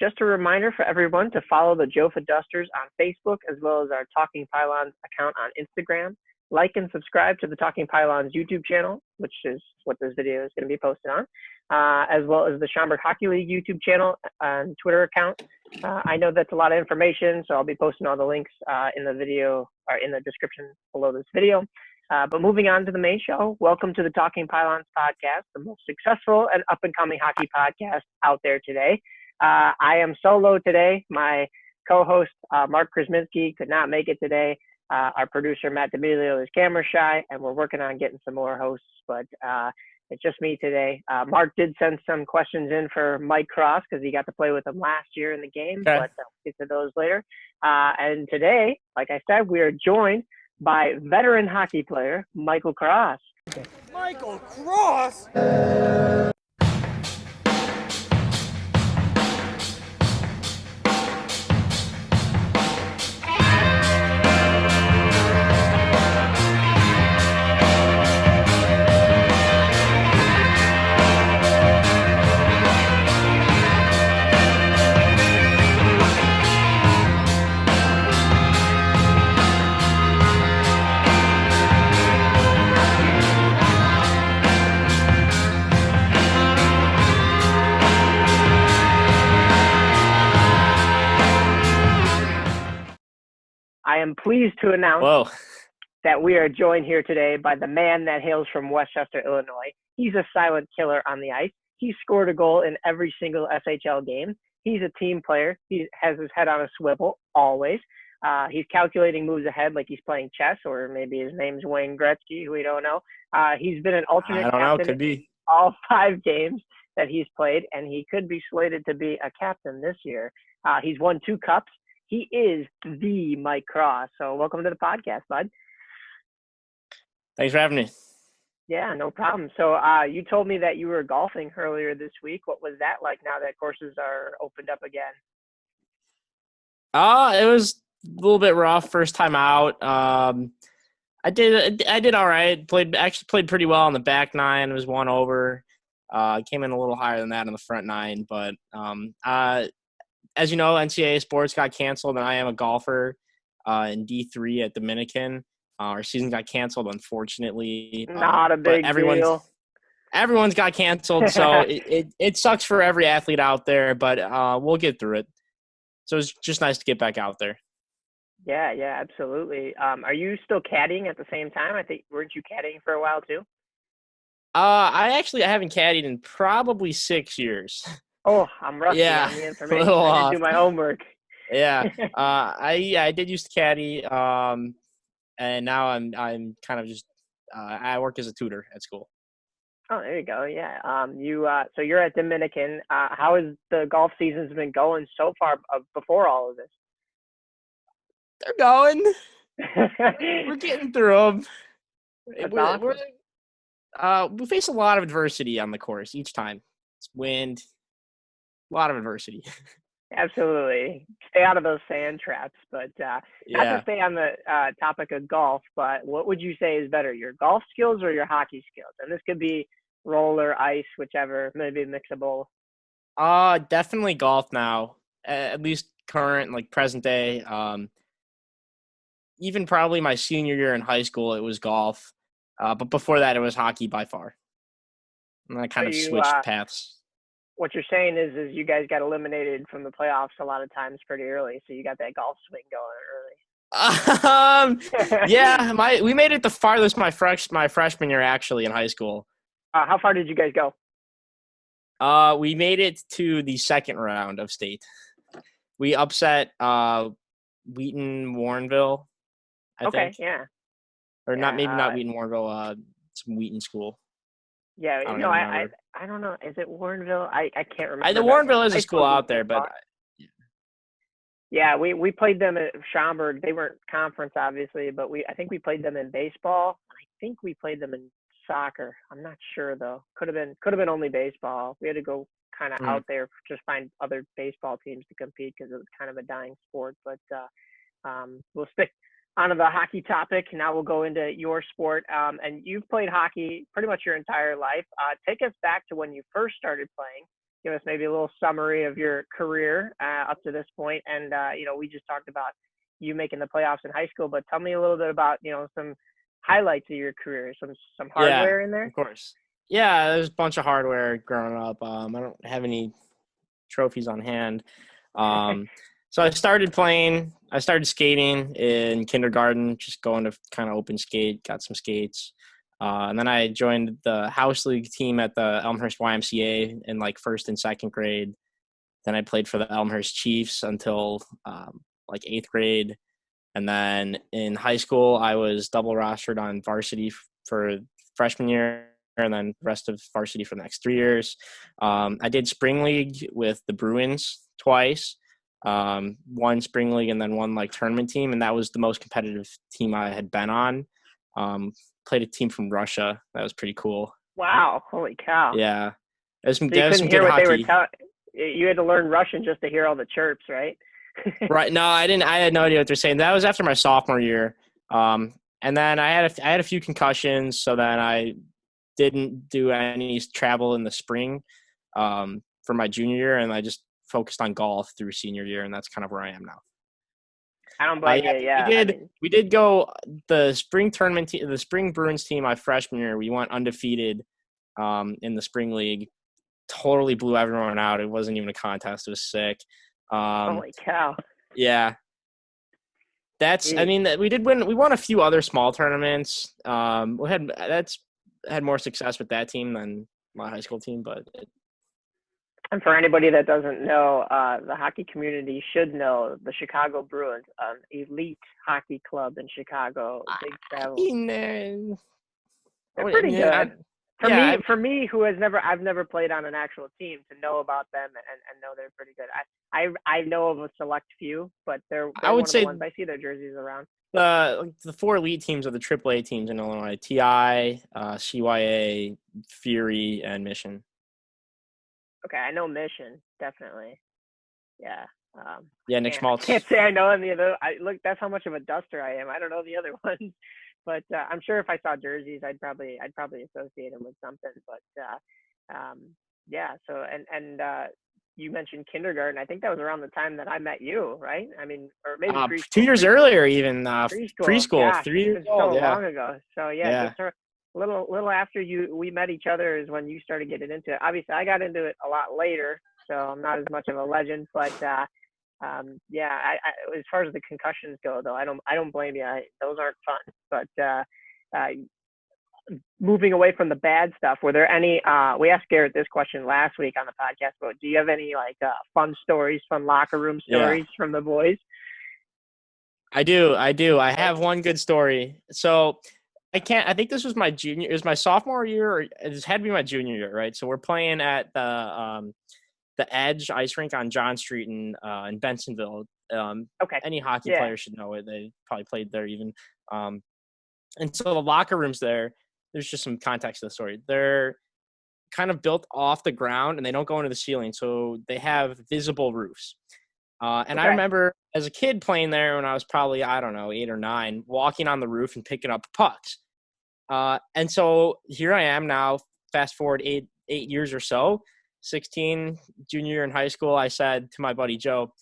Just a reminder for everyone to follow the Jofa Dusters on Facebook as well as our Talking Pylons account on Instagram. Like and subscribe to the Talking Pylons YouTube channel, which is what this video is going to be posted on, as well as the Schaumburg Hockey League YouTube channel and Twitter account. I know that's a lot of information, so I'll be posting all the links in the video or in the description below this video. But moving on to the main show, welcome to the Talking Pylons podcast, the most successful and up-and-coming hockey podcast out there today. I am solo today. My co-host, Mark Krasminski, could not make it today. Our producer, Matt D'Amelio, is camera shy, and we're working on getting some more hosts, but it's just me today. Mark did send some questions in for Mike Cross because he got to play with him last year in the game, but I'll get to those later. And today, like I said, we are joined by veteran hockey player Michael Cross. Michael Cross? I am pleased to announce that we are joined here today by the man that hails from Westchester, Illinois. He's a silent killer on the ice. He scored a goal in every single SHL game. He's a team player. He has his head on a swivel always. He's calculating moves ahead like he's playing chess, or maybe his name's Wayne Gretzky, who we don't know. He's been an alternate captain in all 5 games that he's played, and he could be slated to be a captain this year. He's won 2 cups. He is the Mike Cross. So welcome to the podcast, bud. Thanks for having me. Yeah, no problem. So you told me that you were golfing earlier this week. What was that like now that courses are opened up again? It was a little bit rough first time out. I did all right. Played pretty well on the back 9. Was 1 over. Came in a little higher than that on the front 9, but as you know, NCAA sports got canceled, and I am a golfer in D3 at Dominican. Our season got canceled, unfortunately. Not a big deal. Everyone's got canceled, so it sucks for every athlete out there, but we'll get through it. So it's just nice to get back out there. Yeah, absolutely. Are you still caddying at the same time? I think, weren't you caddying for a while too? I haven't caddied in probably 6 years. Oh, I'm rusty on the information. I didn't do my homework. Yeah. I did used to caddy, and now I'm kind of just I work as a tutor at school. Oh, there you go. Yeah. So you're at Dominican. How has the golf season's been going so far before all of this? They're going. We're getting through them. We face a lot of adversity on the course each time. It's wind. A lot of adversity. Absolutely. Stay out of those sand traps. But not to stay on the topic of golf, but what would you say is better, your golf skills or your hockey skills? And this could be roller, ice, whichever, maybe a mix of both. Definitely golf now, at least current, like present day. Even probably my senior year in high school, it was golf. But before that, it was hockey by far. And I kind of switched paths. What you're saying is you guys got eliminated from the playoffs a lot of times pretty early, so you got that golf swing going early. We made it the farthest my freshman year actually in high school. How far did you guys go? We made it to the second round of state. We upset Wheaton Warrenville, I think. Yeah. Or not Wheaton Warrenville, some Wheaton school. Yeah, I don't know. Is it Warrenville? I can't remember. The Warrenville is a school out there, but yeah, we played them at Schaumburg. They weren't conference, obviously, but I think we played them in baseball. I think we played them in soccer. I'm not sure though. Could have been only baseball. We had to go kind of out there just find other baseball teams to compete because it was kind of a dying sport. But we'll stick on to the hockey topic. Now we'll go into your sport. And you've played hockey pretty much your entire life. Take us back to when you first started playing. give us maybe a little summary of your career up to this point. And we just talked about you making the playoffs in high school, but tell me a little bit about some highlights of your career, some hardware in there. Of course. Yeah, there's a bunch of hardware growing up. I don't have any trophies on hand. So I started skating in kindergarten, just going to kind of open skate, got some skates. And then I joined the house league team at the Elmhurst YMCA in like first and second grade. Then I played for the Elmhurst Chiefs until like eighth grade. And then in high school, I was double rostered on varsity for freshman year, and then the rest of varsity for the next 3 years. I did spring league with the Bruins twice, one spring league and then one like tournament team, and that was the most competitive team I had been on. Played a team from Russia. That was pretty cool. Wow! Holy cow! Yeah, there's some, so you couldn't some hear good what hockey. They were telling. You had to learn Russian just to hear all the chirps, right? Right. No, I didn't. I had no idea what they're saying. That was after my sophomore year. And then I had a few concussions, so then I didn't do any travel in the spring for my junior year, and I just focused on golf through senior year, and that's kind of where I am now. I don't blame you. Yeah, we did go the spring tournament, the spring Bruins team my freshman year. We went undefeated in the spring league. Totally blew everyone out. It wasn't even a contest. It was sick. Holy cow! Yeah, that's. I mean, we did win. We won a few other small tournaments. We had more success with that team than my high school team, but. And for anybody that doesn't know, the hockey community should know the Chicago Bruins, an elite hockey club in Chicago. Big travel. They're pretty good. For me, I've never played on an actual team, to know about them and know they're pretty good. I know of a select few, but they're I would one say of the ones I see their jerseys around. The four elite teams are the AAA teams in Illinois: TI, CYA, Fury, and Mission. Okay, I know Mission, definitely. Yeah. Nick Schmaltz. I can't say I know any of those. Look, that's how much of a duster I am. I don't know the other ones, but I'm sure if I saw jerseys, I'd probably associate them with something. But yeah. So and you mentioned kindergarten. I think that was around the time that I met you, right? I mean, or maybe preschool. 2 years earlier, even preschool. Gosh, 3 years old. So long ago. So yeah. Just a little after we met each other is when you started getting into it. Obviously, I got into it a lot later, so I'm not as much of a legend. But I as far as the concussions go, though, I don't blame you. Those aren't fun. But moving away from the bad stuff, were there any? We asked Garrett this question last week on the podcast, but do you have any fun stories, fun locker room stories from the boys? I do. I have one good story. So. I think this was my junior. It was my sophomore year, or it had to be my junior year, right? So we're playing at the Edge Ice Rink on John Street in Bensonville. Okay. Any hockey player should know it. They probably played there even. And so the locker rooms there. There's just some context to the story. They're kind of built off the ground, and they don't go into the ceiling, so they have visible roofs. I remember as a kid playing there when I was probably, 8 or 9, walking on the roof and picking up pucks. And so here I am now, fast forward 8 years or so, 16, junior year in high school. I said to my buddy Joe,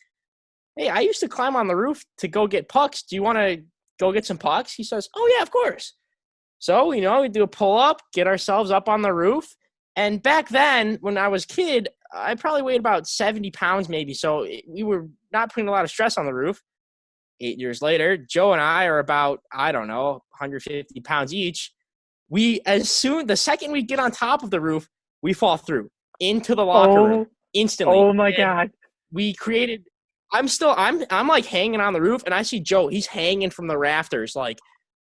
"Hey, I used to climb on the roof to go get pucks. Do you want to go get some pucks?" He says, "Oh, yeah, of course." So, we do a pull-up, get ourselves up on the roof. And back then, when I was a kid, I probably weighed about 70 pounds maybe, so we were not putting a lot of stress on the roof. 8 years later, Joe and I are about, 150 pounds each. The second we get on top of the roof, we fall through into the locker room instantly. Oh my God. We created, I'm like hanging on the roof, and I see Joe, he's hanging from the rafters, like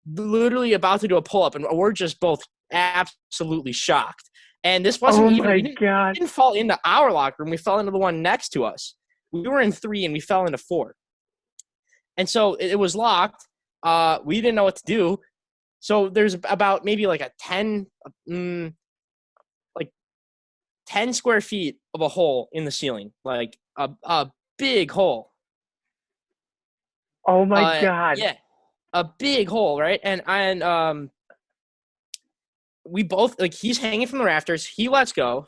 literally about to do a pull-up, and we're just both absolutely shocked. And this wasn't we didn't fall into our locker room. We fell into the one next to us. We were in 3 and we fell into 4. And so it was locked. We didn't know what to do. So there's about maybe like a 10 square feet of a hole in the ceiling, like a big hole. Oh my God. Yeah. A big hole, right? And we both, like, he's hanging from the rafters. He lets go.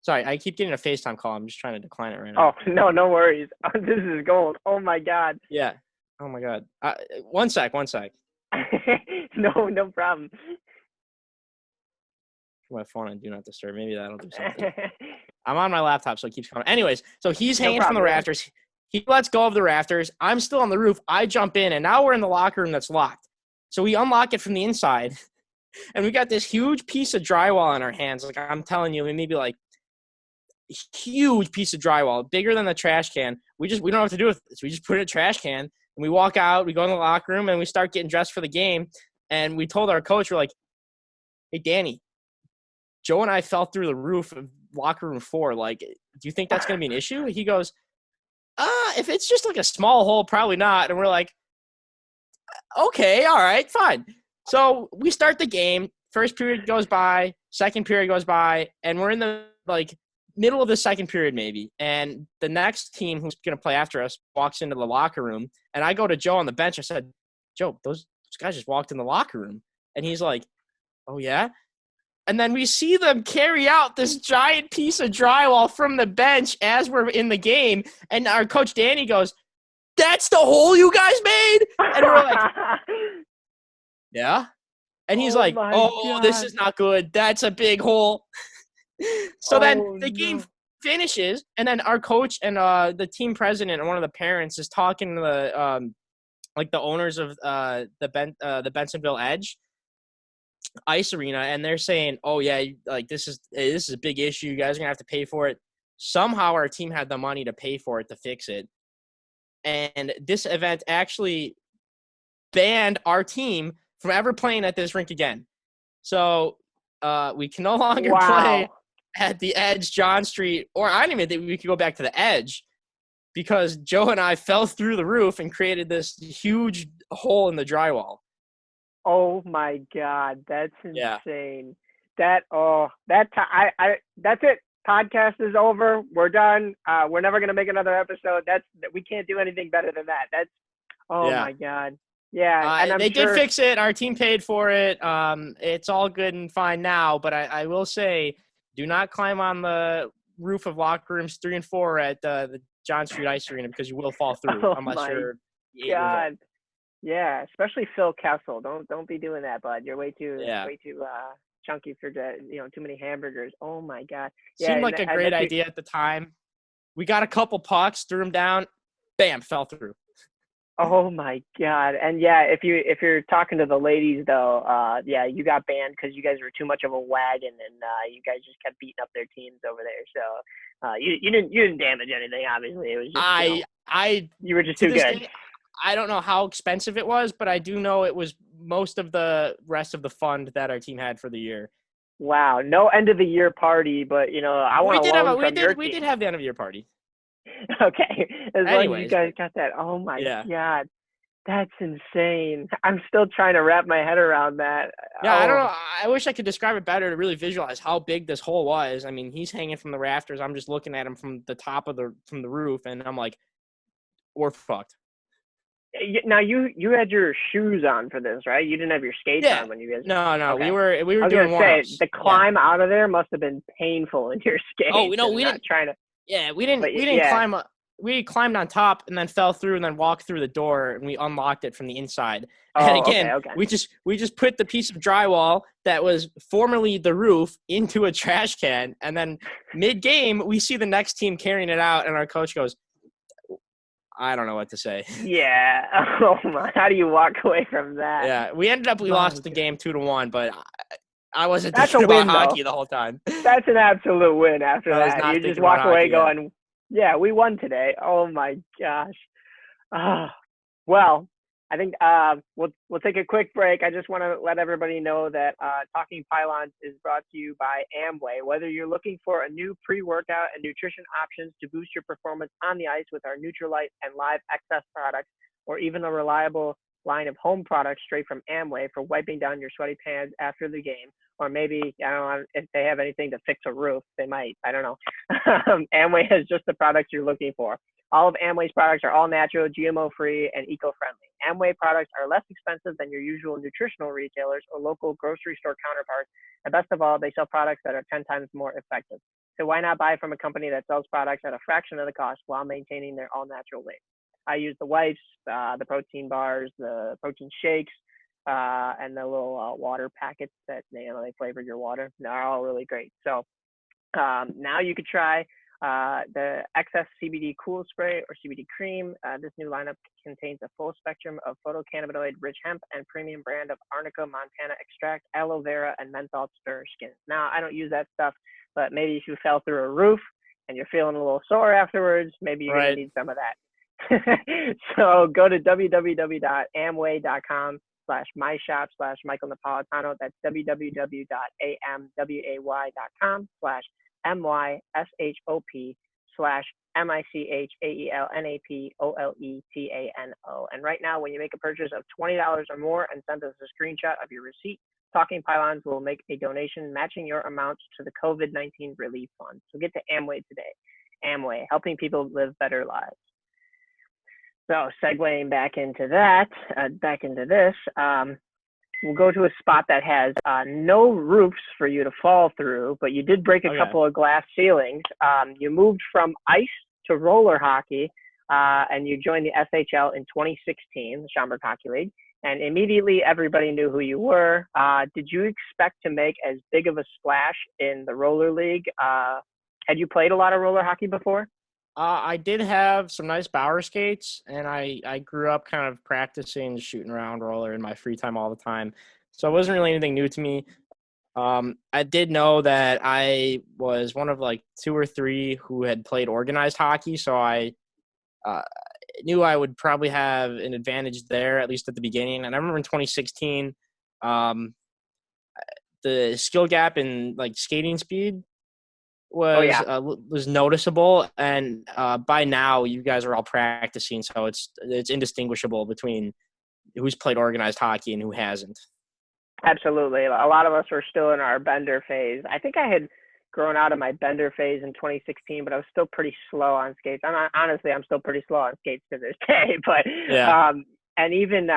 Sorry, I keep getting a FaceTime call. I'm just trying to decline it right now. Oh, no worries. This is gold. Oh, my God. Yeah. Oh, my God. One sec. No problem. Put my phone on Do Not Disturb. Maybe that'll do something. I'm on my laptop, so it keeps coming. Anyways, so he's No hanging from the problem. rafters. He lets go of the rafters. I'm still on the roof. I jump in, and now we're in the locker room that's locked. So we unlock it from the inside, and we got this huge piece of drywall in our hands. Like I'm telling you, maybe like a huge piece of drywall, bigger than the trash can. We don't know what to do with it. So we just put it in a trash can, and we walk out. We go in the locker room, and we start getting dressed for the game. And we told our coach, we're like, "Hey, Danny, Joe and I fell through the roof of locker room 4. Like, do you think that's going to be an issue?" He goes, if it's just like a small hole, probably not. And we're like, okay, all right, fine. So we start the game. First period goes by, second period goes by, and we're in the like middle of the second period maybe. And the next team who's going to play after us walks into the locker room. And I go to Joe on the bench. I said, "Joe, those guys just walked in the locker room." And he's like, "Oh, yeah?" And then we see them carry out this giant piece of drywall from the bench as we're in the game. And our coach, Danny, goes, "That's the hole you guys made?" And we're like, "Yeah." And he's like, "Oh, this is not good. That's a big hole." So then the game finishes, and then our coach and the team president and one of the parents is talking to the like the owners of the Bensonville Edge ice arena, and they're saying, "Oh yeah, like this is a big issue. You guys are gonna have to pay for it." Somehow our team had the money to pay for it to fix it, and this event actually banned our team from ever playing at this rink again. So we can no longer play at the Edge, John Street, or I don't even think we could go back to the Edge because Joe and I fell through the roof and created this huge hole in the drywall. Oh my God, that's insane. Yeah. That's it. Podcast is over. We're done. We're never gonna make another episode. We can't do anything better than that. My God. Yeah, and they did fix it. Our team paid for it. It's all good and fine now, but I will say, do not climb on the roof of locker rooms 3 and 4 at the John Street Ice Arena because you will fall through unless you're 8 years old. Yeah, especially Phil Kessel. Don't be doing that, bud. You're way too chunky for too many hamburgers. Oh my God. Yeah, seemed like a great idea at the time. We got a couple pucks, threw them down, bam, fell through. Oh my God. And yeah, if you're talking to the ladies though, you got banned because you guys were too much of a wagon and you guys just kept beating up their teams over there. So you didn't damage anything, obviously. It was just you were just too good. I don't know how expensive it was, but I do know it was most of the rest of the fund that our team had for the year. Wow. No end of the year party, but I want to loan from your team. We did have the end of the year party. Okay. As long as you guys got that. Oh my God. That's insane. I'm still trying to wrap my head around that. Yeah, I don't know. I wish I could describe it better to really visualize how big this hole was. I mean, he's hanging from the rafters. I'm just looking at him from the top of from the roof, and I'm like, we're fucked. Now you had your shoes on for this, right? You didn't have your skates on when you guys. No. Okay. We were doing warm-ups. The climb out of there must have been painful in your skates. Oh no, we didn't trying to. Yeah, we didn't climb up. We climbed on top and then fell through and then walked through the door and we unlocked it from the inside. And again, we just put the piece of drywall that was formerly the roof into a trash can, and then mid-game we see the next team carrying it out, and our coach goes, "I don't know what to say." Yeah. Oh my! How do you walk away from that? Yeah, we lost the game 2-1, but I wasn't thinking about hockey the whole time. That's an absolute win after that. You just walk away going, "Yeah, we won today." Oh my gosh. Well, I think we'll take a quick break. I just want to let everybody know that Talking Pylons is brought to you by Amway. Whether you're looking for a new pre-workout and nutrition options to boost your performance on the ice with our Nutrilite and Live XS products, or even a reliable line of home products straight from Amway for wiping down your sweaty pants after the game. Or maybe, I don't know if they have anything to fix a roof. They might. I don't know. Amway has just the products you're looking for. All of Amway's products are all natural, GMO-free, and eco-friendly. Amway products are less expensive than your usual nutritional retailers or local grocery store counterparts. And best of all, they sell products that are 10 times more effective. So why not buy from a company that sells products at a fraction of the cost while maintaining their all-natural waste? I use the wipes, the protein bars, the protein shakes, and the little water packets that they flavor your water. They're all really great. So now you could try the XS CBD Cool Spray or CBD Cream. This new lineup contains a full spectrum of phytocannabinoid-rich hemp and premium brand of Arnica Montana extract, aloe vera, and menthol stir skins. Now, I don't use that stuff, but maybe if you fell through a roof and you're feeling a little sore afterwards, maybe you're going to need some of that. So go to www.amway.com/myshop/Michael Napoletano. That's www.amway.com/MyShapeLNapoletano. And right now, when you make a purchase of $20 or more and send us a screenshot of your receipt, Talking Pylons will make a donation matching your amounts to the COVID-19 Relief Fund. So get to Amway today. Amway, helping people live better lives. So segueing back into this, we'll go to a spot that has no roofs for you to fall through, but you did break a couple of glass ceilings. You moved from ice to roller hockey, and you joined the SHL in 2016, the Schaumburg Hockey League, and immediately everybody knew who you were. Did you expect to make as big of a splash in the roller league? Had you played a lot of roller hockey before? I did have some nice Bauer skates, and I grew up kind of practicing shooting around roller in my free time all the time. So it wasn't really anything new to me. I did know that I was one of like 2 or 3 who had played organized hockey, so I knew I would probably have an advantage there, at least at the beginning. And I remember in 2016, the skill gap in like skating speed was noticeable, and by now you guys are all practicing, so it's indistinguishable between who's played organized hockey and who hasn't. Absolutely. A lot of us were still in our bender phase. I think I had grown out of my bender phase in 2016, but I was still pretty slow on skates. Honestly, I'm still pretty slow on skates to this day, but and even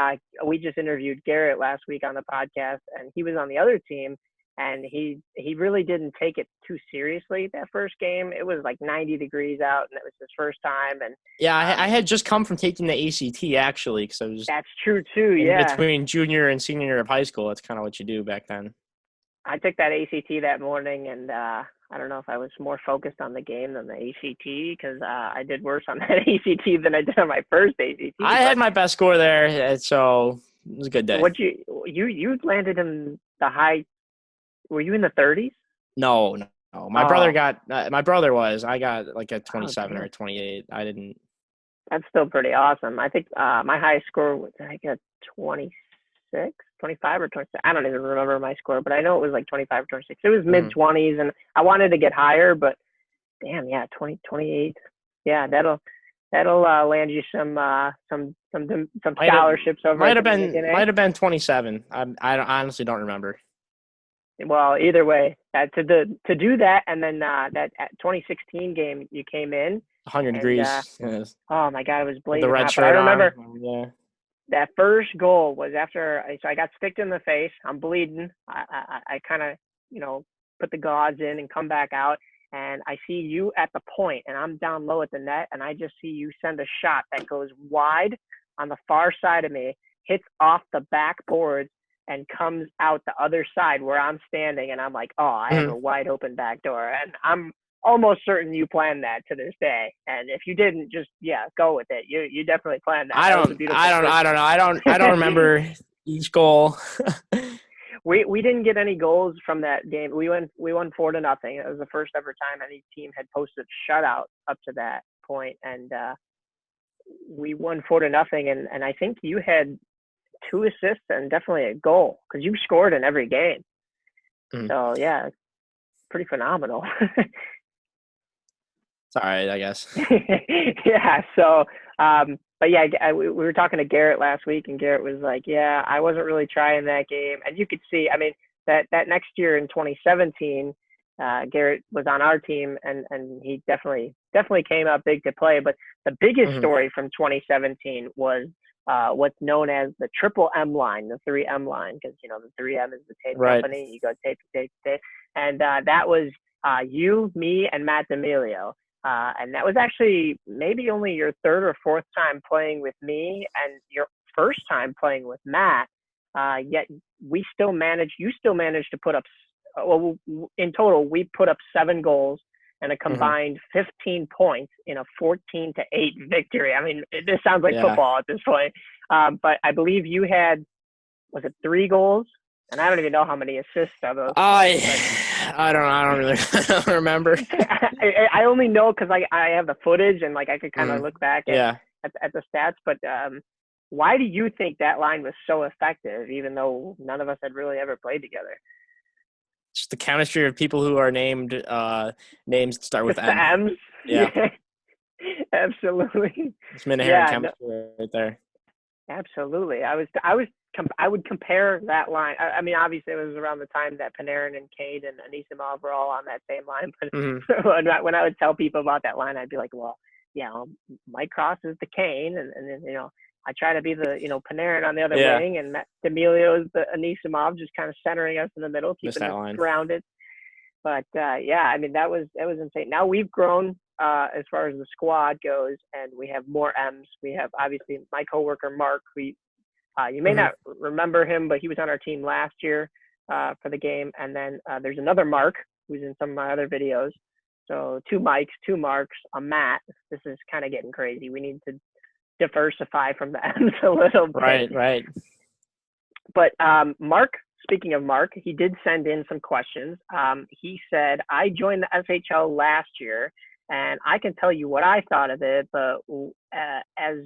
we just interviewed Garrett last week on the podcast, and he was on the other team. And he really didn't take it too seriously that first game. It was like 90 degrees out, and it was his first time. And I had just come from taking the ACT actually, because I was that's true too. Yeah, between junior and senior year of high school, that's kind of what you do back then. I took that ACT that morning, and I don't know if I was more focused on the game than the ACT, because I did worse on that ACT than I did on my first ACT. I had my best score there, so it was a good day. What you landed in the high? Were you in the 30s? No. My brother was. I got like a 27 or a 28. I didn't. That's still pretty awesome. I think my highest score was I got 26, 25 or 26. I don't even remember my score, but I know it was like 25 or 26. It was mid-20s, and I wanted to get higher, but damn, 28. Yeah, that'll land you some scholarships over. Might have been 27. I honestly don't remember. Well, either way, to do that, and then that 2016 game, you came in 100 degrees. Yes. Oh my God, it was blazing the red hot. shirt but I remember that first goal was after. So I got sticked in the face. I'm bleeding. I kind of put the gauze in and come back out, and I see you at the point, and I'm down low at the net, and I just see you send a shot that goes wide on the far side of me, hits off the backboards, and comes out the other side where I'm standing, and I'm like, oh, I have a wide open back door, and I'm almost certain you planned that to this day. And if you didn't, just go with it. You definitely planned that. I don't know. I don't remember each goal. We didn't get any goals from that game. We won 4-0. It was the first ever time any team had posted shutout up to that point, and we won 4-0. And I think you had 2 assists and definitely a goal, because you scored in every game. So yeah, pretty phenomenal. It's all right, I guess. Yeah. So but yeah, we were talking to Garrett last week, and Garrett was like, "Yeah, I wasn't really trying that game." And you could see, I mean, that next year in 2017, Garrett was on our team, and he definitely came up big to play. But the biggest Mhm. story from 2017 was what's known as the triple M line, the 3M line, because the 3M is the tape Right. company. You go tape, and that was you, me, and Matt D'Amelio. And that was actually maybe only your third or fourth time playing with me, and your first time playing with Matt. Yet you still managed to put up. Well, in total, we put up 7 goals and a Mhm. combined 15 points in a 14-8 victory. I mean, this sounds like Yeah. football at this point. But I believe you had, was it 3 goals? And I don't even know how many assists of those points. I don't really I don't remember. I only know because I have the footage, and like I could kind of Mhm. look back Yeah. at the stats. But why do you think that line was so effective, even though none of us had really ever played together? Just the chemistry of people who are named names that start with Just the M. M's. Yeah. Yeah, absolutely. It's been inherent Yeah, no, chemistry right there. absolutely. I would compare that line. I mean, obviously, it was around the time that Panarin and Cade and Anisimov were all on that same line. Mhm. But when I would tell people about that line, I'd be like, well, Mike Cross is the Kane, and then I try to be the Panarin on the other Yeah. wing, and Matt D'Amelio is the Anisimov, just kind of centering us in the middle, Missed keeping that us line. grounded. But yeah, I mean, that was insane. Now we've grown as far as the squad goes, and we have more M's. We have obviously my coworker Mark, who you may Mhm. not remember him, but he was on our team last year for the game. And then there's another Mark who's in some of my other videos. So 2 Mikes, 2 Marks, a Matt. This is kind of getting crazy. We need to diversify from the M's a little bit. Right. But Mark, speaking of Mark, he did send in some questions. He said, I joined the SHL last year, and I can tell you what I thought of it, but as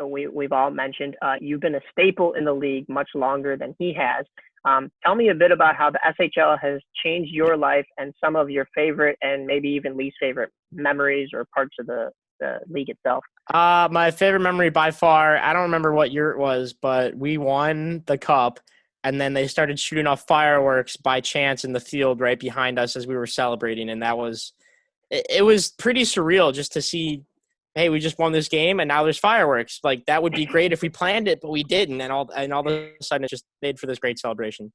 we've all mentioned, you've been a staple in the league much longer than he has. Tell me a bit about how the SHL has changed your life and some of your favorite and maybe even least favorite memories or parts of the league itself. My favorite memory by far, I don't remember what year it was, but we won the cup, and then they started shooting off fireworks by chance in the field right behind us as we were celebrating, and it was pretty surreal just to see, hey, we just won this game and now there's fireworks. Like, that would be great if we planned it, but we didn't, and all of a sudden it just made for this great celebration.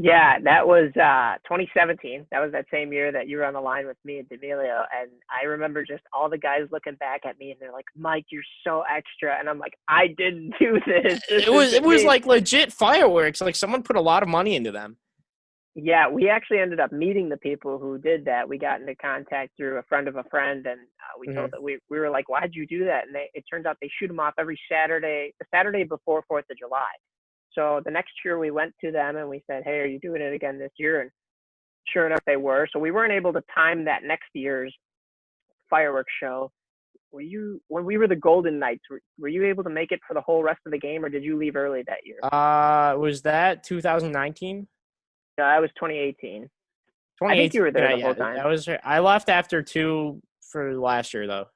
Yeah, that was 2017. That was that same year that you were on the line with me and D'Amelio. And I remember just all the guys looking back at me and they're like, Mike, you're so extra. And I'm like, I didn't do this. This It isn't was me. like legit fireworks. Like, someone put a lot of money into them. Yeah, we actually ended up meeting the people who did that. We got into contact through a friend of a friend, and we told Mhm. that we were like, why'd you do that? And it turns out they shoot them off every Saturday, the Saturday before 4th of July. So the next year we went to them and we said, hey, are you doing it again this year? And sure enough, they were. So we weren't able to time that next year's fireworks show. When we were the Golden Knights, were you able to make it for the whole rest of the game, or did you leave early that year? Was that 2019? No, that was 2018. I think you 2018. were there Yeah, the whole yeah. time. I left after 2 for last year though.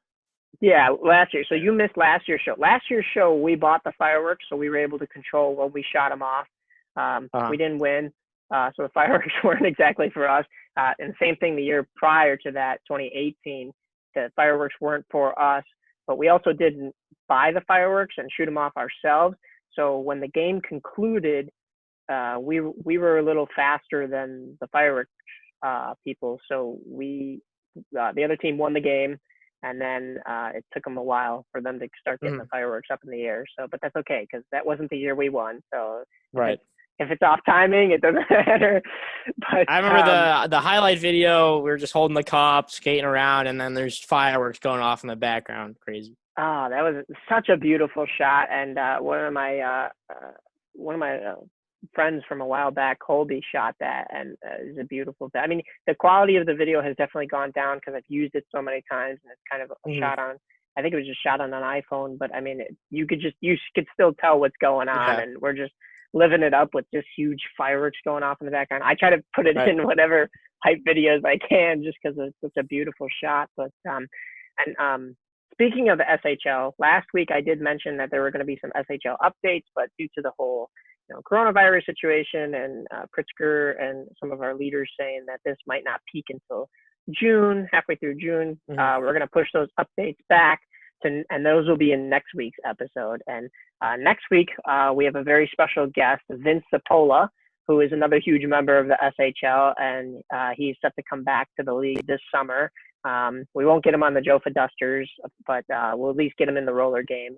Yeah, last year. So you missed last year's show. Last year's show, we bought the fireworks, so we were able to control when we shot them off. Uh-huh. We didn't win, so the fireworks weren't exactly for us. And the same thing the year prior to that, 2018, the fireworks weren't for us, but we also didn't buy the fireworks and shoot them off ourselves. So when the game concluded, we were a little faster than the fireworks people, so the other team won the game, and then it took them a while for them to start getting the Mhm. fireworks up in the air. So, but that's okay because that wasn't the year we won. So Right. if it's off timing, it doesn't matter. But I remember the highlight video. We were just holding the cup, skating around, and then there's fireworks going off in the background. Crazy. that was such a beautiful shot. And one of my friends from a while back, Colby, shot that, and it's a beautiful. I mean, the quality of the video has definitely gone down because I've used it so many times, and it's kind of a Mhm. shot on. I think it was just shot on an iPhone, but I mean, you could still tell what's going on, Yeah. and we're just living it up with just huge fireworks going off in the background. I try to put it Right. in whatever hype videos I can, just because it's such a beautiful shot. But and speaking of the SHL, last week I did mention that there were going to be some SHL updates, but due to the whole coronavirus situation and Pritzker and some of our leaders saying that this might not peak until June, halfway through June, we're going to push those updates back and those will be in next week's episode. And next week, we have a very special guest, Vince Zapola, who is another huge member of the SHL, and he's set to come back to the league this summer. We won't get him on the Jofa Dusters, but we'll at least get him in the roller game.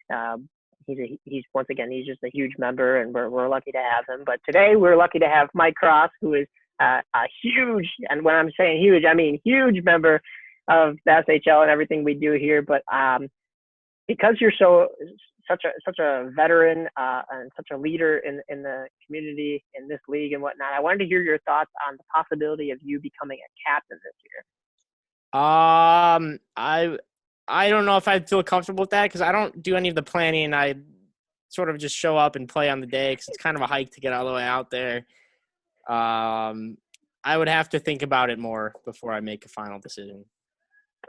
And he's once again, he's just a huge member, and we're lucky to have him. But today we're lucky to have Mike Cross, who is a huge, and when I'm saying huge, I mean huge member of the SHL and everything we do here. But because you're such a veteran and such a leader in the community, in this league and whatnot, I wanted to hear your thoughts on the possibility of you becoming a captain this year. I don't know if I'd feel comfortable with that because I don't do any of the planning. I sort of just show up and play on the day because it's kind of a hike to get all the way out there. I would have to think about it more before I make a final decision.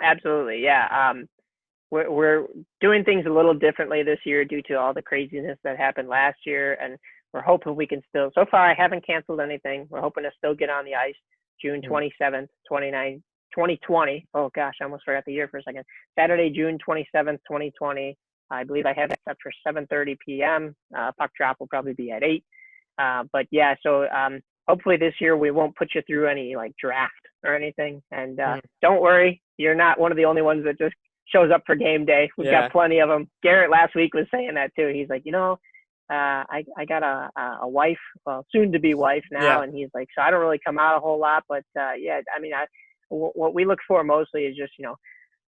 Absolutely, yeah. We're doing things a little differently this year due to all the craziness that happened last year, and we're hoping we can still. So far, I haven't canceled anything. We're hoping to still get on the ice June 27th, 2020. Oh gosh, I almost forgot the year for a second. Saturday, June 27th, 2020. I believe I have it set for 7:30 p.m. Puck drop will probably be at 8. But yeah, so hopefully this year we won't put you through any like draft or anything. And don't worry, you're not one of the only ones that just shows up for game day. We've got plenty of them. Garrett last week was saying that too. He's like, I got a wife, well, soon to be wife now, and he's like, so I don't really come out a whole lot, but yeah, I mean, what we look for mostly is just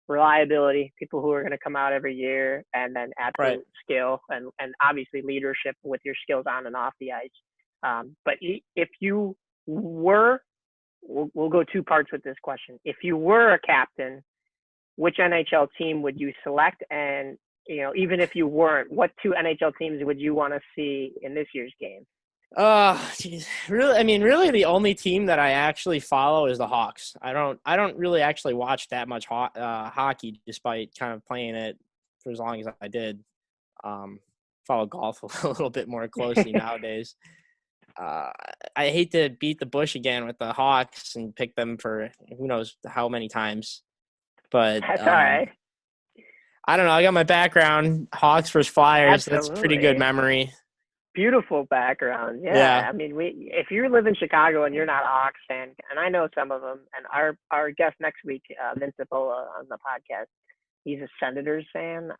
reliability, people who are going to come out every year, and then absolute skill and obviously leadership with your skills on and off the ice. But if you were, we'll go two parts with this question. If you were a captain, which NHL team would you select? And even if you weren't, what two NHL teams would you want to see in this year's game? Really, I mean, really, the only team that I actually follow is the Hawks. I don't really actually watch that much hockey, despite kind of playing it for as long as I did. Follow golf a little bit more closely nowadays. I hate to beat the bush again with the Hawks and pick them for who knows how many times, but that's all right. I don't know. I got my background, Hawks versus Flyers. Absolutely. That's pretty good memory. Beautiful background. Yeah. I mean, if you live in Chicago and you're not a Hawks fan, and I know some of them, and our guest next week, Vince Zapola on the podcast, he's a Senators fan.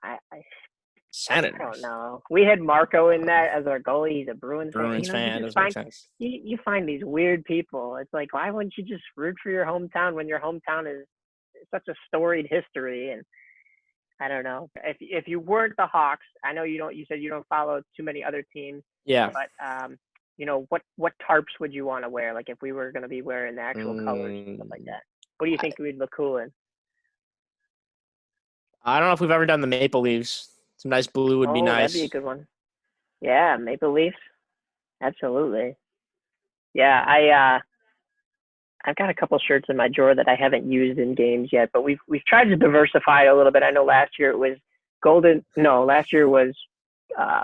Senators. I don't know. We had Marco in that as our goalie. He's a Bruins fan. Doesn't make sense. You find these weird people. It's like, why wouldn't you just root for your hometown when your hometown is such a storied history? And I don't know. If you weren't the Hawks, I know you don't. You said you don't follow too many other teams. Yeah. But what tarps would you want to wear? Like if we were going to be wearing the actual colors and stuff like that. What do you think we'd look cool in? I don't know if we've ever done the Maple Leafs. Some nice blue would be nice. That'd be a good one. Yeah, Maple Leafs. Absolutely. Yeah, I've got a couple shirts in my drawer that I haven't used in games yet, but we've tried to diversify a little bit. I know last year it was last year was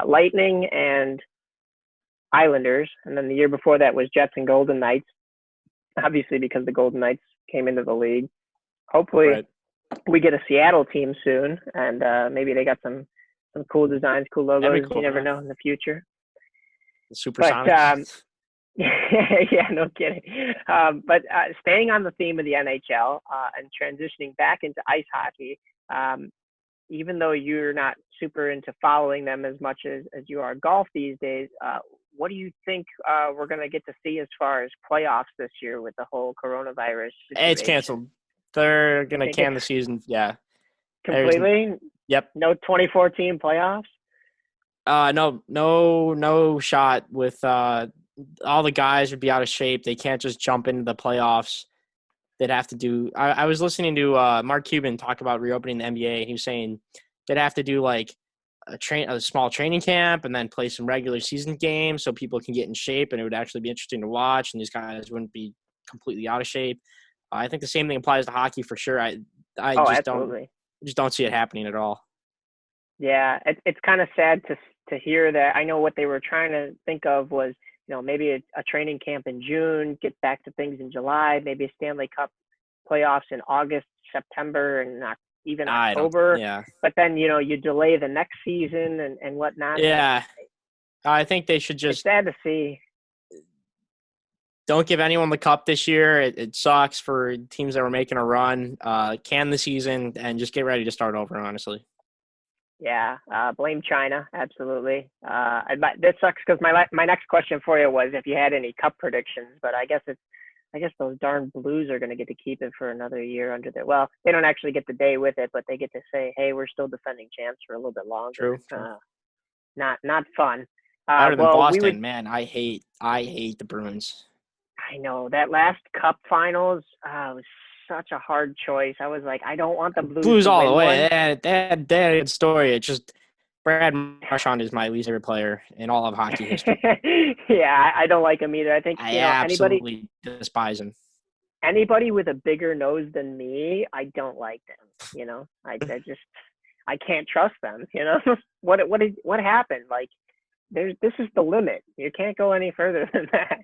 Lightning and Islanders, and then the year before that was Jets and Golden Knights. Obviously, because the Golden Knights came into the league. Hopefully, we get a Seattle team soon, and maybe they got some cool designs, cool logos. Cool, you never know in the future. The Supersonics. Yeah, no kidding. But staying on the theme of the NHL and transitioning back into ice hockey, even though you're not super into following them as much as you are golf these days, what do you think we're going to get to see as far as playoffs this year with the whole coronavirus situation? It's canceled. They're going to can the season. Yeah. Completely? Yep. No 2014 playoffs? No shot with all the guys would be out of shape. They can't just jump into the playoffs. They'd have to do – I was listening to Mark Cuban talk about reopening the NBA. He was saying they'd have to do like a small training camp and then play some regular season games so people can get in shape, and it would actually be interesting to watch, and these guys wouldn't be completely out of shape. I think the same thing applies to hockey for sure. I just absolutely. just don't see it happening at all. Yeah, it's kind of sad to hear that. I know what they were trying to think of was, maybe a training camp in June, get back to things in July, maybe a Stanley Cup playoffs in August, September, and not even I don't. October. Yeah. But then, you delay the next season and whatnot. Yeah. I think they should It's just sad to see. don't give anyone the cup this year. It sucks for teams that were making a run. Can the season and just get ready to start over, honestly. Yeah, blame China, absolutely. This sucks because my next question for you was if you had any cup predictions, but I guess those darn Blues are going to get to keep it for another year under their. Well, they don't actually get the day with it, but they get to say, "Hey, we're still defending champs for a little bit longer." True. Not fun. Better than Well, Boston, man. I hate the Bruins. I know that last Cup Finals was such a hard choice. I was like, I don't want the Blues to all win the way. one. They had a good story. It's just Brad Marchand is my least favorite player in all of hockey history. Yeah, I don't like him either. I think I absolutely despise him. Anybody with a bigger nose than me, I don't like them. I can't trust them. What happened? Like, this is the limit. You can't go any further than that.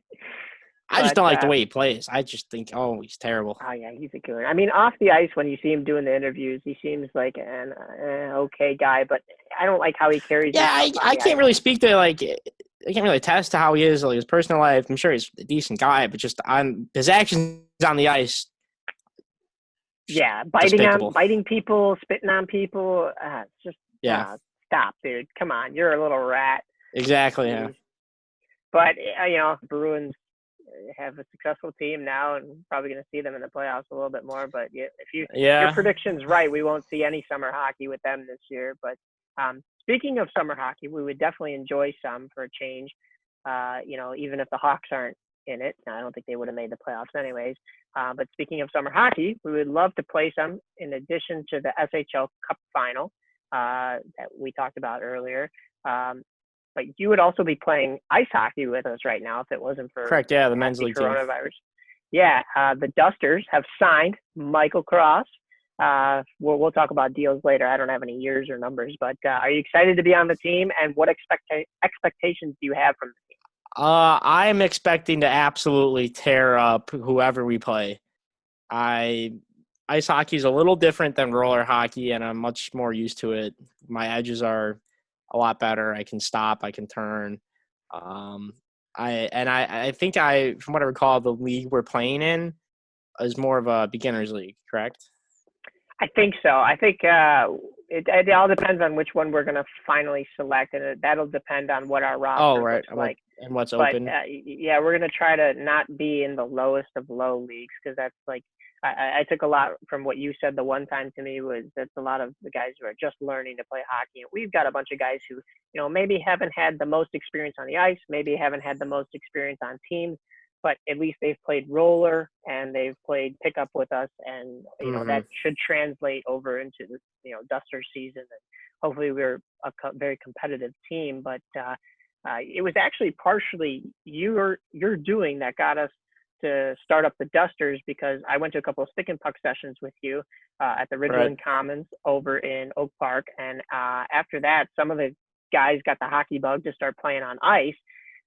I just don't like the way he plays. I just think, he's terrible. Oh, yeah, he's a killer. I mean, off the ice, when you see him doing the interviews, he seems like an okay guy, but I don't like how he carries himself. I can't really speak to, I can't really attest to how he is, his personal life. I'm sure he's a decent guy, but just on his actions on the ice. Yeah, despicable. biting people, spitting on people. Stop, dude. Come on, you're a little rat. Exactly, yeah. But, Bruins have a successful team now, and probably going to see them in the playoffs a little bit more. But your prediction's right, we won't see any summer hockey with them this year. But speaking of summer hockey, we would definitely enjoy some for a change. Even if the Hawks aren't in it, I don't think they would have made the playoffs anyways. But speaking of summer hockey, we would love to play some in addition to the SHL Cup final that we talked about earlier. But you would also be playing ice hockey with us right now if it wasn't for correct. Yeah, the men's league coronavirus. Team. Yeah, the Dusters have signed Michael Cross. We'll talk about deals later. I don't have any years or numbers, but are you excited to be on the team? And what expectations do you have from the team? I'm expecting to absolutely tear up whoever we play. Ice hockey is a little different than roller hockey, and I'm much more used to it. My edges are a lot better. I can stop. I can turn. I think from what I recall, the league we're playing in is more of a beginners league, correct? I think so. I think it all depends on which one we're going to finally select, and that'll depend on what our roster looks like. And what's open. We're going to try to not be in the lowest of low leagues, because that's like, I took a lot from what you said the one time to me was that's a lot of the guys who are just learning to play hockey. And we've got a bunch of guys who, maybe haven't had the most experience on the ice, maybe haven't had the most experience on teams, but at least they've played roller and they've played pickup with us. And, that should translate over into the, Duster season. And hopefully we're a very competitive team, but it was actually partially you're doing that got us to start up the Dusters, because I went to a couple of stick and puck sessions with you at the Ridgeland Commons over in Oak Park. And after that, some of the guys got the hockey bug to start playing on ice.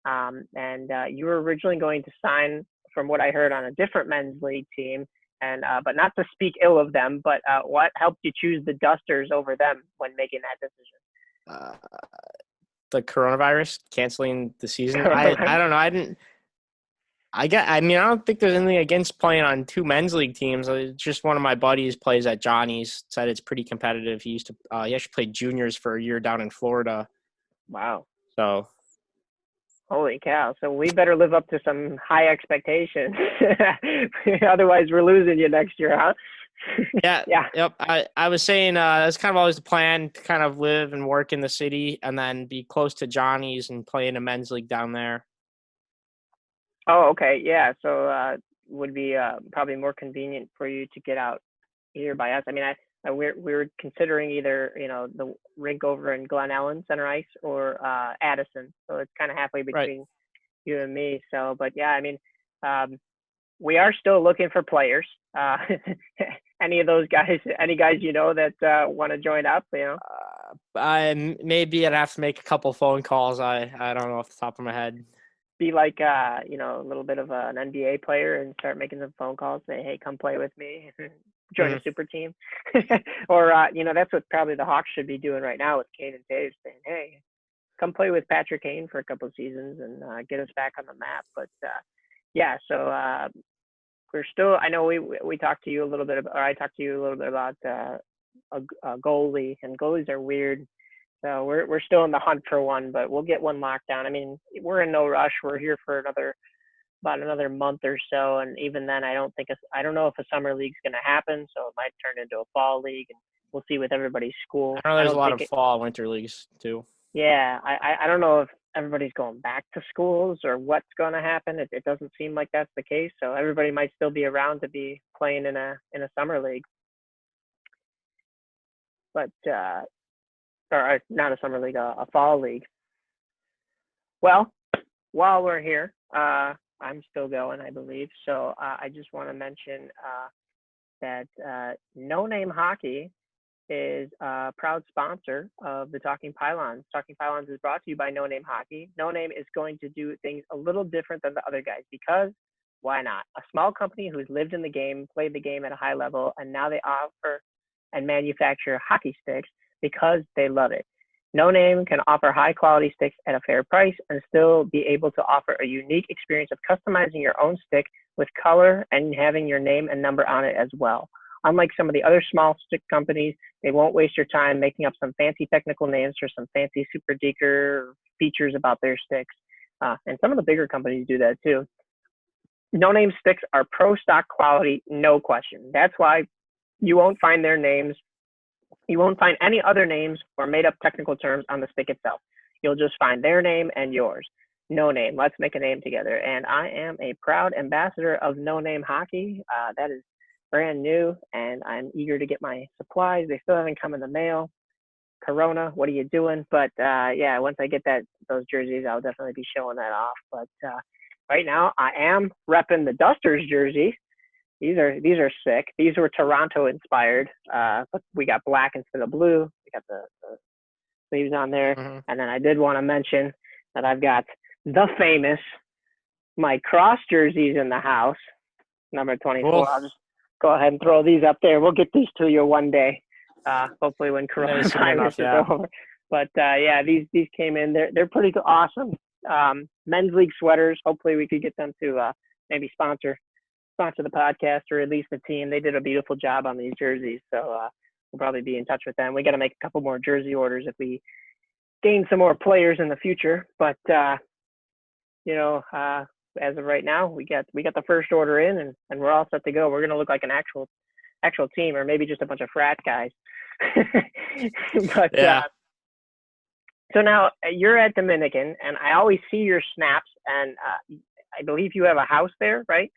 You were originally going to sign, from what I heard, on a different men's league team. And but not to speak ill of them, but what helped you choose the Dusters over them when making that decision? The coronavirus canceling the season. I don't know. I don't think there's anything against playing on two men's league teams. Just one of my buddies plays at Johnny's, said it's pretty competitive. He actually played juniors for a year down in Florida. Wow. So. Holy cow. So we better live up to some high expectations. Otherwise we're losing you next year, huh? Yeah. Yep. I was saying that's kind of always the plan, to kind of live and work in the city and then be close to Johnny's and play in a men's league down there. Oh, okay. Yeah. So would be probably more convenient for you to get out here by us. I mean, we're considering either, the rink over in Glen Ellen Center Ice or Addison. So it's kind of halfway between you and me. So, but yeah, I mean, we are still looking for players. Any of those guys? Any guys you know that want to join up? You know, Maybe I'd have to make a couple phone calls. I don't know off the top of my head. be like you know, a little bit of an NBA player and start making some phone calls. Say, hey, come play with me. Join a super team. Or you know, that's what probably the Hawks should be doing right now with Kane and Taves, saying, hey, come play with Patrick Kane for a couple of seasons and get us back on the map. But yeah, so we're still. I know we talked to you a little bit about, or I talked to you a little bit about a goalie, and goalies are weird. So we're still in the hunt for one, but we'll get one locked down. I mean, we're in no rush. We're here for about another month or so, and even then, I don't know if a summer league's going to happen. So it might turn into a fall league, and we'll see with everybody's school. I know there's a lot of fall, winter leagues too. Yeah, I don't know if everybody's going back to schools or what's going to happen. It doesn't seem like that's the case. So everybody might still be around to be playing in a summer league, but or not a summer league, a fall league. Well, while we're here, I'm still going, I believe. So I just want to mention that No Name Hockey is a proud sponsor of the Talking Pylons. Talking Pylons is brought to you by No Name Hockey. No Name is going to do things a little different than the other guys because why not? A small company who's lived in the game, played the game at a high level, and now they offer and manufacture hockey sticks because they love it. No Name can offer high quality sticks at a fair price and still be able to offer a unique experience of customizing your own stick with color and having your name and number on it as well. Unlike some of the other small stick companies, they won't waste your time making up some fancy technical names for some fancy super duper features about their sticks. And some of the bigger companies do that too. No Name sticks are pro stock quality, no question. That's why you won't find their names. You won't find any other names or made up technical terms on the stick itself. You'll just find their name and yours. No Name. Let's make a name together. And I am a proud ambassador of No Name Hockey. That is brand new, and I'm eager to get my supplies. They still haven't come in the mail. Corona, what are you doing? But yeah, once I get those jerseys, I'll definitely be showing that off. But right now, I am repping the Dusters jersey. These are sick. These were Toronto inspired, but we got black instead of blue. We got the sleeves on there, and then I did want to mention that I've got the famous Mike Cross jerseys in the house, number 24. Cool. I'll just go ahead and throw these up there. We'll get these to you one day, hopefully when coronavirus is over. But yeah, these came in. They're pretty awesome. Men's league sweaters. Hopefully we could get them to maybe sponsor the podcast or at least the team. They did a beautiful job on these jerseys, so we'll probably be in touch with them. We got to make a couple more jersey orders if we gain some more players in the future. But you know, as of right now, we got the first order in, and we're all set to go. We're gonna look like an actual team, or maybe just a bunch of frat guys. But yeah. So now you're at Dominican, and I always see your snaps, and I believe you have a house there, right?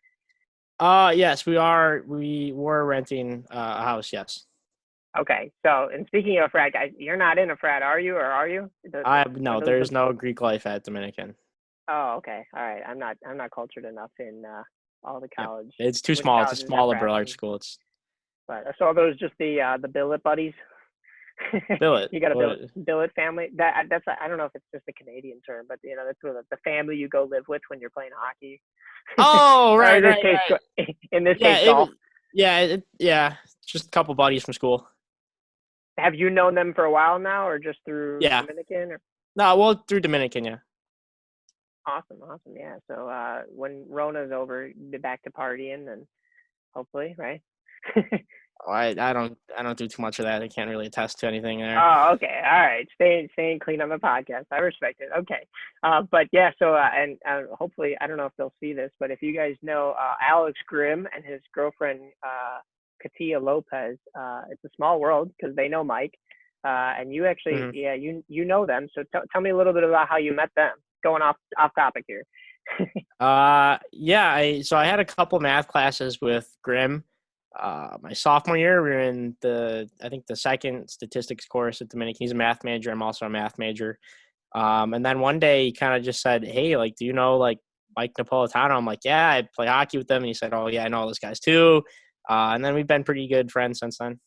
Yes, we are. We were renting a house. Yes. Okay. So, and speaking of frat guys, you're not in a frat, are you? Or are you? No. There's no Greek life at Dominican. Oh, okay. All right. I'm not cultured enough in all the college. Yeah. It's too small. It's a small liberal arts school. But so are those just the billet buddies? Billet. You got a billet family. That's I don't know if it's just a Canadian term, but you know that's the family you go live with when you're playing hockey. Oh, right. In this case, golf. Just a couple buddies from school. Have you known them for a while now, or just through Dominican? Or? No, well, through Dominican, yeah. Awesome, yeah. So when Rona's over, be back to partying, and hopefully, right? I don't do too much of that. I can't really attest to anything there. Oh, okay. All right. Staying clean on the podcast. I respect it. Okay. But yeah, so, and hopefully, I don't know if they'll see this, but if you guys know Alex Grimm and his girlfriend, Katia Lopez, it's a small world because they know Mike. And you actually, you know them. So tell me a little bit about how you met them. Going off topic here. So I had a couple math classes with Grimm. My sophomore year, we were in the second statistics course at Dominican. He's a math major. I'm also a math major. And then one day he kind of just said, hey, like, do you know, like, Mike Napoletano? I'm like, yeah, I play hockey with them. And he said, oh, yeah, I know all those guys too. And then we've been pretty good friends since then.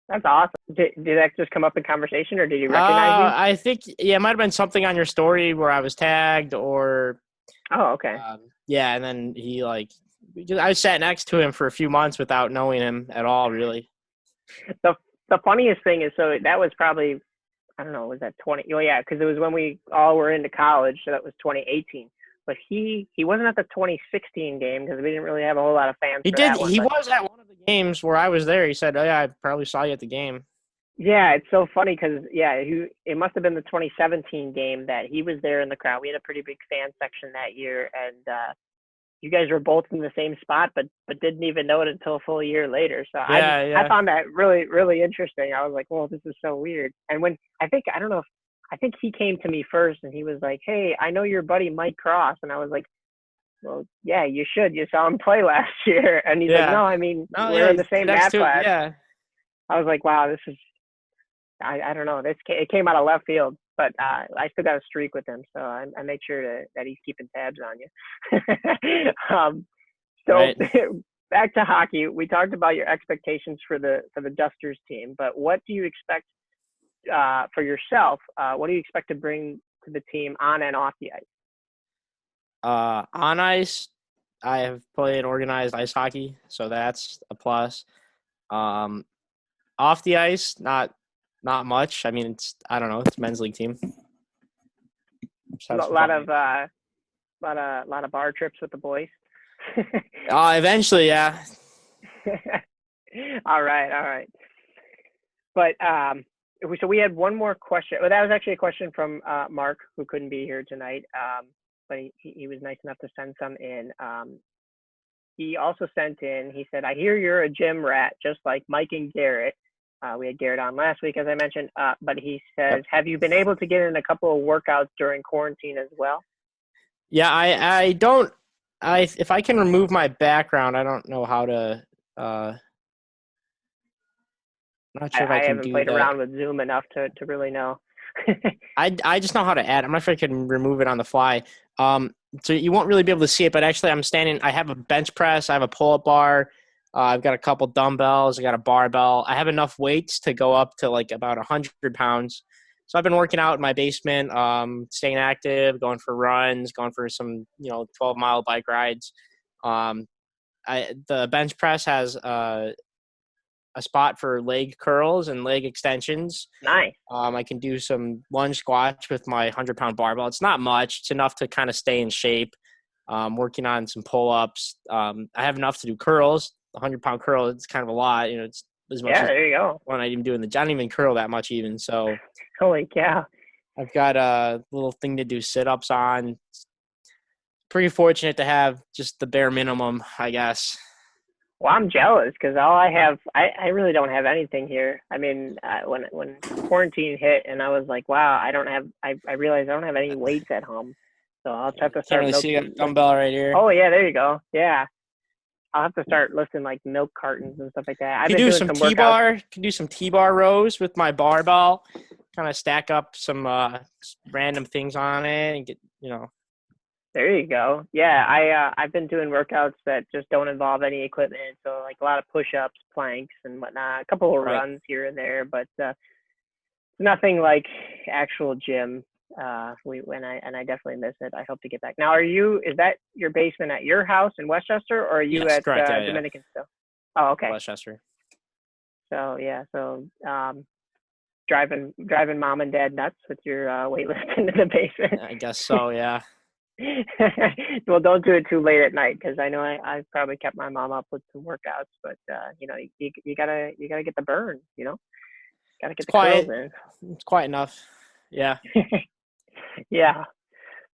That's awesome. Did that just come up in conversation, or did he recognize you? I think, yeah, it might have been something on your story where I was tagged or, Oh, okay. yeah, and then he, like, I sat next to him for a few months without knowing him at all, really. The funniest thing is, so that was probably, I don't know, was that 20? Oh yeah, because it was when we all were into college, so that was 2018. But he wasn't at the 2016 game because we didn't really have a whole lot of fans He for did. that one. He But was at one of the games where I was there. He said, "Oh yeah, I probably saw you at the game." yeah, it's so funny because yeah, it must have been the 2017 game that he was there in the crowd. We had a pretty big fan section that year, and you guys were both in the same spot, but didn't even know it until a full year later. So Yeah, I yeah. found that really really interesting. I was like, well, this is so weird. And when I don't know if I think he came to me first, and he was like, hey, I know your buddy Mike Cross, and I was like, well, yeah, you should. You saw him play last year, and he's like, Yeah. no, I mean Oh we're yeah, in he's the same next math to it. class. Yeah. I was like, wow, this is I don't know. It came out of left field, but I still got a streak with him, so I make sure that he's keeping tabs on you. So Right. back to hockey. We talked about your expectations for the Dusters team, but what do you expect for yourself? What do you expect to bring to the team on and off the ice? On ice, I have played organized ice hockey, so that's a plus. Um, Off the ice, not much. I mean, I don't know. It's a men's league team. Just A have some lot fun. of lot of bar trips with the boys. Eventually, yeah. All right, all right. But so we had one more question. Well, that was actually a question from Mark, who couldn't be here tonight. But he was nice enough to send some in. He also sent in. He said, "I hear you're a gym rat, just like Mike and Garrett." We had Garrett on last week, as I mentioned. But he says, Yep. "Have you been able to get in a couple of workouts during quarantine as well?" Yeah, I don't. If I can remove my background, I don't know how to. Not sure if I I can haven't do played that. around with Zoom enough to really know. I just know how to add. I'm not sure I can remove it on the fly. So you won't really be able to see it, but actually I'm standing. I have a bench press. I have a pull-up bar. I've got a couple dumbbells. I got a barbell. I have enough weights to go up to like about 100 pounds. So I've been working out in my basement, staying active, going for runs, going for some 12-mile bike rides. Um, the bench press has a spot for leg curls and leg extensions. Nice. I can do some lunge squats with my 100-pound barbell. It's not much. It's enough to kind of stay in shape. Working on some pull-ups. I have enough to do curls. 100-pound curl, it's kind of a lot. It's as much Yeah, as there you go. one I even do in the gym. I don't even curl that much even. So Holy cow. I've got a little thing to do sit-ups on. Pretty fortunate to have just the bare minimum, I guess. Well, I'm jealous because all I have, I really don't have anything here. I mean, when quarantine hit and I was like, wow, I realized I don't have any weights at home. So I'll have to Can't start really see. I got a lifting. dumbbell right here. Oh, yeah, there you go. Yeah. I'll have to start lifting like milk cartons and stuff like that. I've Could been do doing some some workouts. T-bar. Could do some T-bar rows with my barbell. Kind of stack up some random things on it and get. There you go. Yeah, I've been doing workouts that just don't involve any equipment. So like a lot of push-ups, planks, and whatnot. A couple of Right. runs here and there, but nothing like actual gym. I definitely miss it. I hope to get back. Now, is that your basement at your house in Westchester, or are you Yes, at correct. Yeah. Dominican still? Oh, okay. Westchester. So yeah, so driving mom and dad nuts with your weightlifting in the basement. I guess so. Yeah. Well, don't do it too late at night because I know I've probably kept my mom up with some workouts, but you gotta get the burn, gotta It's get the curls quiet. in. It's quiet enough. Yeah. Yeah,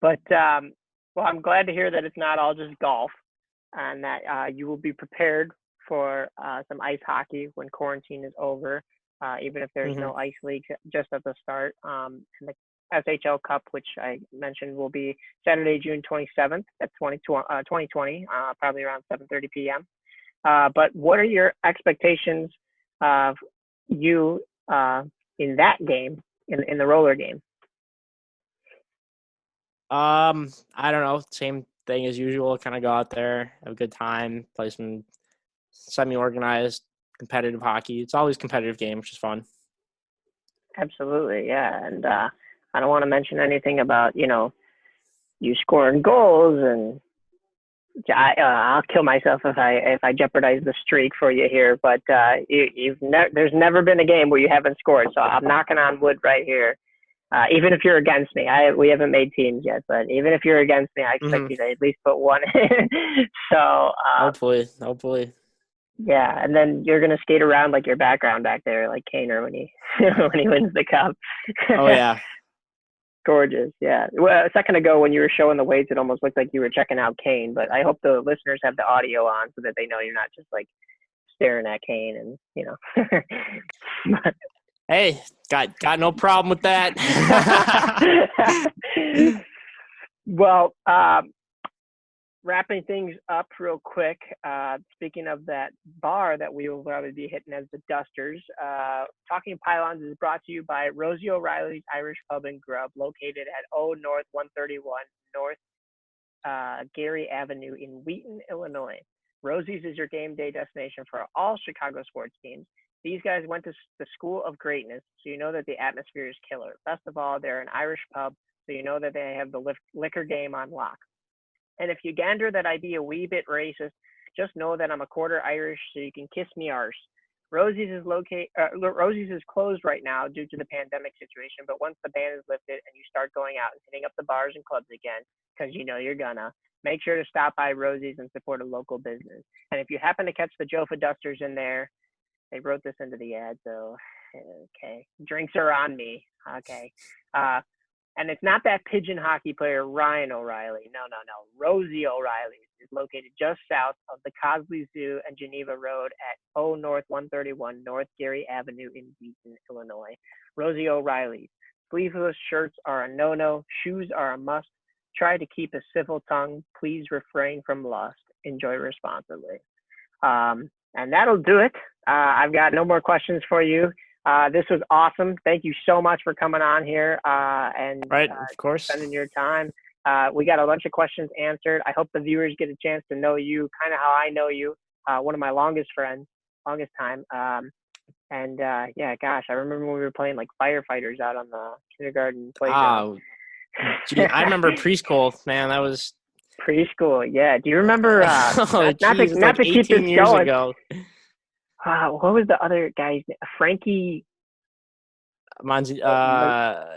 but well, I'm glad to hear that it's not all just golf, and that you will be prepared for some ice hockey when quarantine is over, even if there's Hmm. no ice league just at the start. And the SHL Cup, which I mentioned, will be Saturday, June 27th at 2020, probably around 7:30 p.m. But what are your expectations of you in that game, in the roller game? I don't know. Same thing as usual. Kind of go out there, have a good time, play some semi-organized, competitive hockey. It's always a competitive game, which is fun. Absolutely, yeah. And I don't want to mention anything about, you scoring goals, and I'll kill myself if I jeopardize the streak for you here. But there's never been a game where you haven't scored. So I'm knocking on wood right here. Even if you're against me, we haven't made teams yet, but even if you're against me, I expect you to at least put one in. So hopefully. Yeah, and then you're gonna skate around like your background back there, like Kaner when he when he wins the cup. Oh yeah, gorgeous. Yeah. Well, a second ago when you were showing the weights, it almost looked like you were checking out Kane. But I hope the listeners have the audio on so that they know you're not just like staring at Kane and Hey, got no problem with that. Well, wrapping things up real quick, speaking of that bar that we will probably be hitting as the Dusters, Talking Pylons is brought to you by Rosie O'Reilly's Irish Pub and Grub, located at North 131 North Gary Avenue in Wheaton, Illinois. Rosie's is your game day destination for all Chicago sports teams. These guys went to the school of greatness, so you know that the atmosphere is killer. Best of all, they're an Irish pub, so you know that they have the liquor game on lock. And if you gander that I be a wee bit racist, just know that I'm a quarter Irish, so you can kiss me arse. Rosie's is closed right now due to the pandemic situation, but once the ban is lifted and you start going out and hitting up the bars and clubs again, because you know you're gonna, make sure to stop by Rosie's and support a local business. And if you happen to catch the Jofa Dusters in there, they wrote this into the ad, so okay. Drinks are on me. Okay. And it's not that pigeon hockey player, Ryan O'Reilly. No. Rosie O'Reilly is located just south of the Cosley Zoo and Geneva Road at North 131 North Gary Avenue in Wheaton, Illinois. Rosie O'Reilly. Sleeveless shirts are a no-no. Shoes are a must. Try to keep a civil tongue. Please refrain from lust. Enjoy responsibly. And that'll do it. I've got no more questions for you. This was awesome. Thank you so much for coming on here and of course, spending your time. We got a bunch of questions answered. I hope the viewers get a chance to know you, kind of how I know you. One of my longest time. Yeah, gosh, I remember when we were playing like firefighters out on the kindergarten playground. Gee, I remember preschool, man. That was preschool. Yeah. Do you remember? Not to keep this years going. Ago. What was the other guy's name? Frankie Mazuna?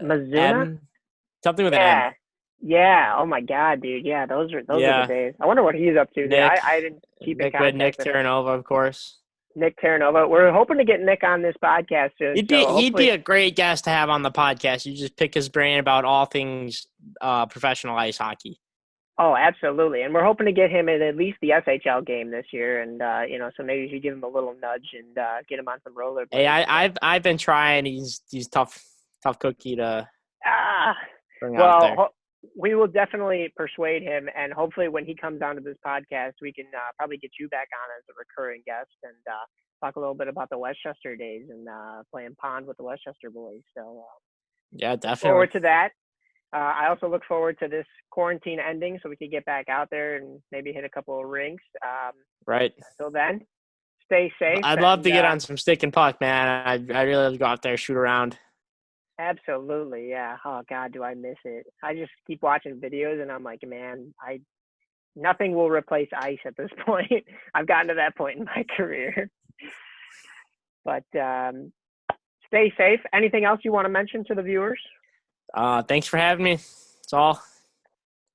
Something with an M. Yeah. Oh my God, dude. Yeah, those are the days. I wonder what he's up to. I didn't keep in contact. Nick Terranova, of course. Nick Terranova. We're hoping to get Nick on this podcast soon. He'd be a great guest to have on the podcast. You just pick his brain about all things professional ice hockey. Oh, absolutely. And we're hoping to get him at least the SHL game this year. And, so maybe you should give him a little nudge and get him on some rollerblades. Hey, I've been trying. He's tough cookie to bring out there. We will definitely persuade him. And hopefully when he comes onto this podcast, we can probably get you back on as a recurring guest and talk a little bit about the Westchester days and playing pond with the Westchester boys. So, yeah, definitely. Forward to that. I also look forward to this quarantine ending so we can get back out there and maybe hit a couple of rinks. Right. Until then, stay safe. I'd love to get on some stick and puck, man. I'd really love to go out there, shoot around. Absolutely, yeah. Oh, God, do I miss it. I just keep watching videos and I'm like, man, nothing will replace ice at this point. I've gotten to that point in my career. But stay safe. Anything else you want to mention to the viewers? Thanks for having me. That's all.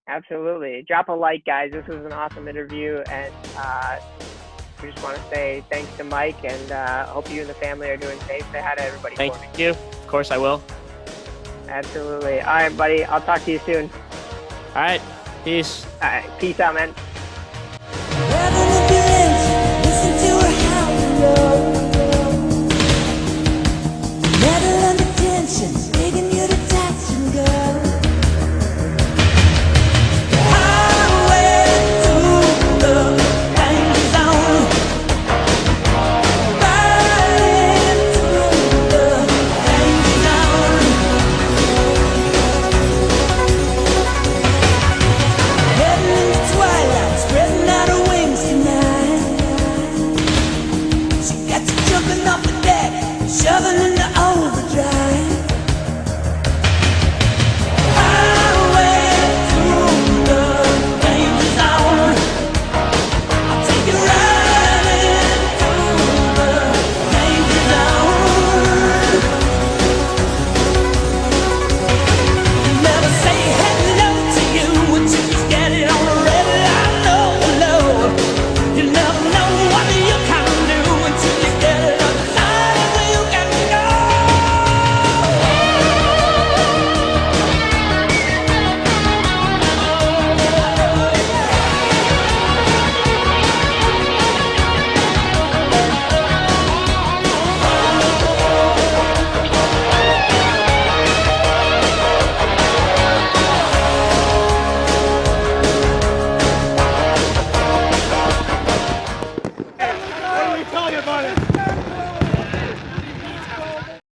Absolutely. Drop a like, guys. This was an awesome interview. And we just want to say thanks to Mike and hope you and the family are doing safe. Say hi to everybody. Thank you. Of course I will. Absolutely. All right, buddy. I'll talk to you soon. All right. Peace. All right. Peace out, man. Twilight. overdrive.